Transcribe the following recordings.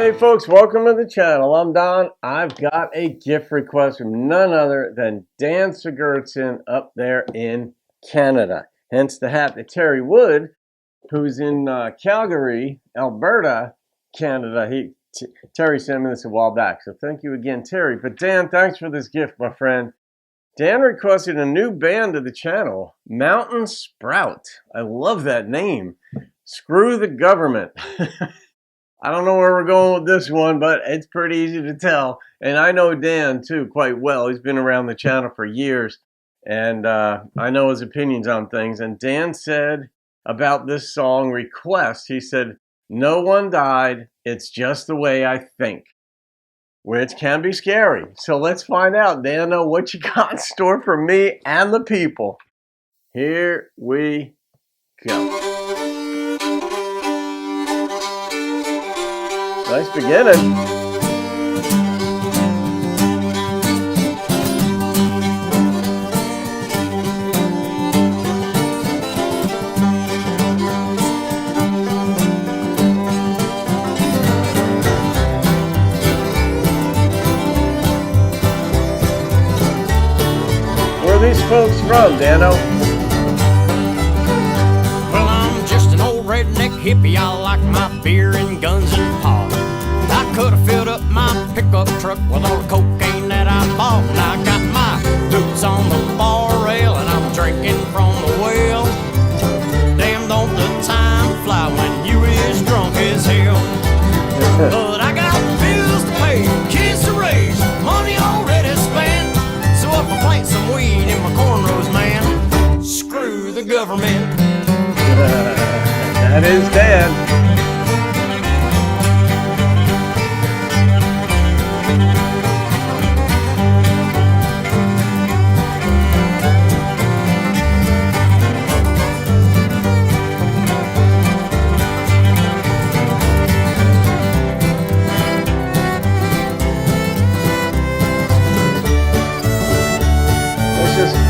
Hey folks, welcome to the channel. I'm Don. I've got a gift request from none other than Dan Sigurdson up there in Canada. Hence the hat that Terry Wood, who's in Calgary, Alberta, Canada. Terry sent me this a while back, so thank you again, Terry. But Dan, thanks for this gift, my friend. Dan requested a new band to the channel, Mountain Sprout. I love that name. Screw the government. I don't know where we're going with this one, but it's pretty easy to tell. And I know Dan, too, quite well. He's been around the channel for years, and I know his opinions on things. And Dan said about this song request, he said, "No one died. It's just the way I think," which can be scary. So let's find out, Danno, what you got in store for me and the people. Here we go. Nice beginning. Where are these folks from, Danno? Well, I'm just an old redneck hippie. I like my beer and guns and pot. I could have filled up my pickup truck with all the cocaine that I bought. And I got my boots on the bar rail and I'm drinking from the well. Damn, don't the time fly when you is drunk as hell. But I got bills to pay, kids to raise, money already spent. So if I plant some weed in my cornrows, man, screw the government. That is Dan.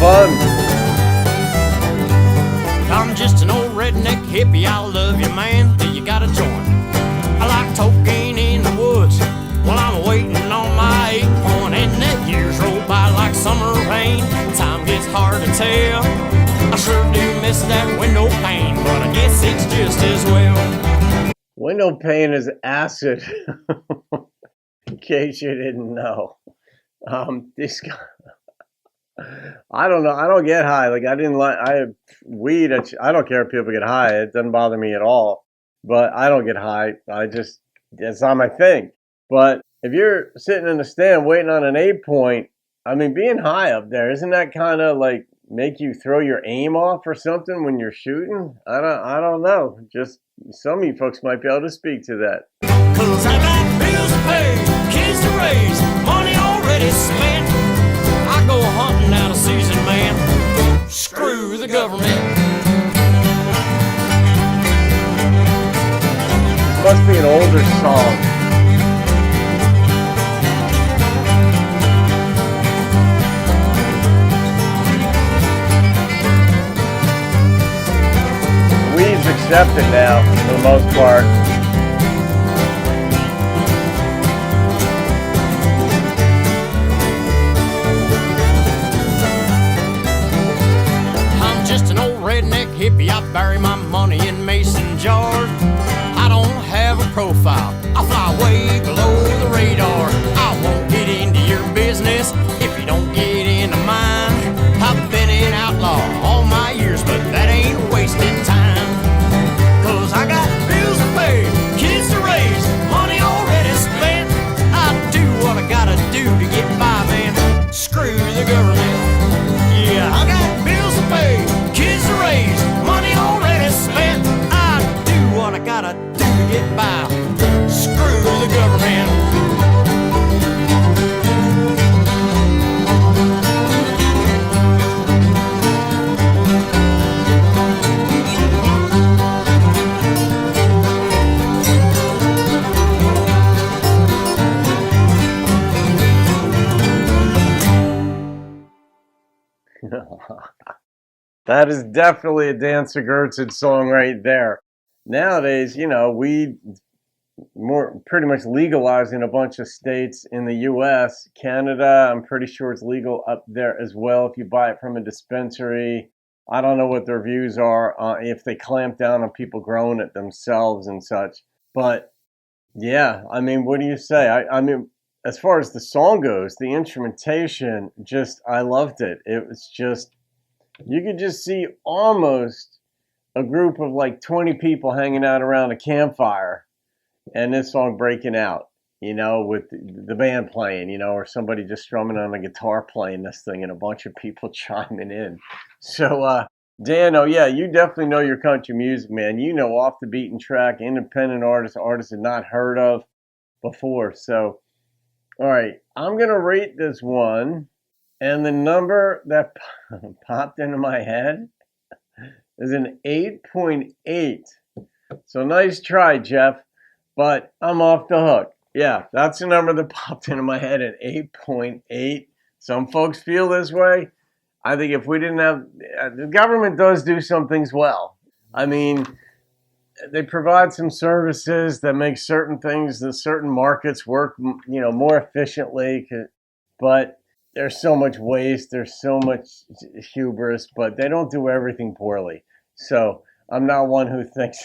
Fun. I'm just an old redneck hippie. I love you, man, till you got a joint. I like cocaine in the woods while I'm waiting on my 8-point. And that years roll by like summer rain. Time gets hard to tell. I sure do miss that window pane, but I guess it's just as well. Window pane is acid. In case you didn't know. This guy. I don't know. I don't get high. Like I have weed. I don't care if people get high. It doesn't bother me at all. But I don't get high. It's not my thing. But if you're sitting in the stand waiting on an 8-point, I mean, being high up there, isn't that kind of like make you throw your aim off or something when you're shooting? I don't know. Just some of you folks might be able to speak to that. 'Cause I got bills to pay, kids to raise, money already spent. I go hunting out of season, man. Screw the government. This must be an older song. Weed's accepted now, for the most part. Redneck hippie, I bury my money in mason jars. I don't have a profile, I fly way below the radar. I won't get into your business if you don't get into mine. I've been an outlaw all my years, but that ain't wasted time. 'Cause I got bills to pay, kids to raise, money already spent. I do what I gotta do to get by, man. Screw the government. Yeah, I got bills to pay, kids to raise, money already spent. I do what I gotta do to get by. Screw the government. That is definitely a Dan Sigurdson song right there. Nowadays, you know, weed pretty much legalized in a bunch of states in the U.S. Canada, I'm pretty sure it's legal up there as well if you buy it from a dispensary. I don't know what their views are if they clamp down on people growing it themselves and such. But yeah, I mean, what do you say? I mean, as far as the song goes, the instrumentation, I loved it. It was just, you could just see almost a group of like 20 people hanging out around a campfire and this song breaking out, with the band playing, or somebody just strumming on a guitar playing this thing and a bunch of people chiming in. So, Dan, oh yeah, you definitely know your country music, man. You know off the beaten track, independent artists had not heard of before. So, all right, I'm going to rate this one, and the number that popped into my head is an 8.8. So nice try, Jeff, but I'm off the hook. Yeah, that's the number that popped into my head at 8.8. Some folks feel this way. I think if we didn't have, the government does do some things well. I mean, they provide some services that make certain things, the certain markets work, more efficiently. But there's so much waste, there's so much hubris, but they don't do everything poorly. So I'm not one who thinks,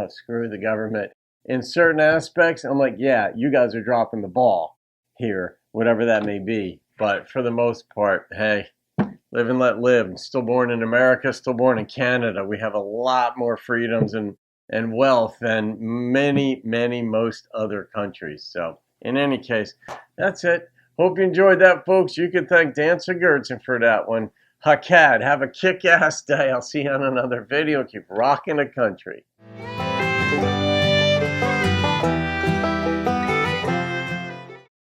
screw the government. In certain aspects, I'm like, yeah, you guys are dropping the ball here, whatever that may be. But for the most part, hey, live and let live. I'm still born in America, still born in Canada. We have a lot more freedoms and wealth than most other countries. So in any case, that's it. Hope you enjoyed that, folks. You can thank Dan Sigurdson for that one. Hakad, have a kick-ass day. I'll see you on another video. Keep rocking the country.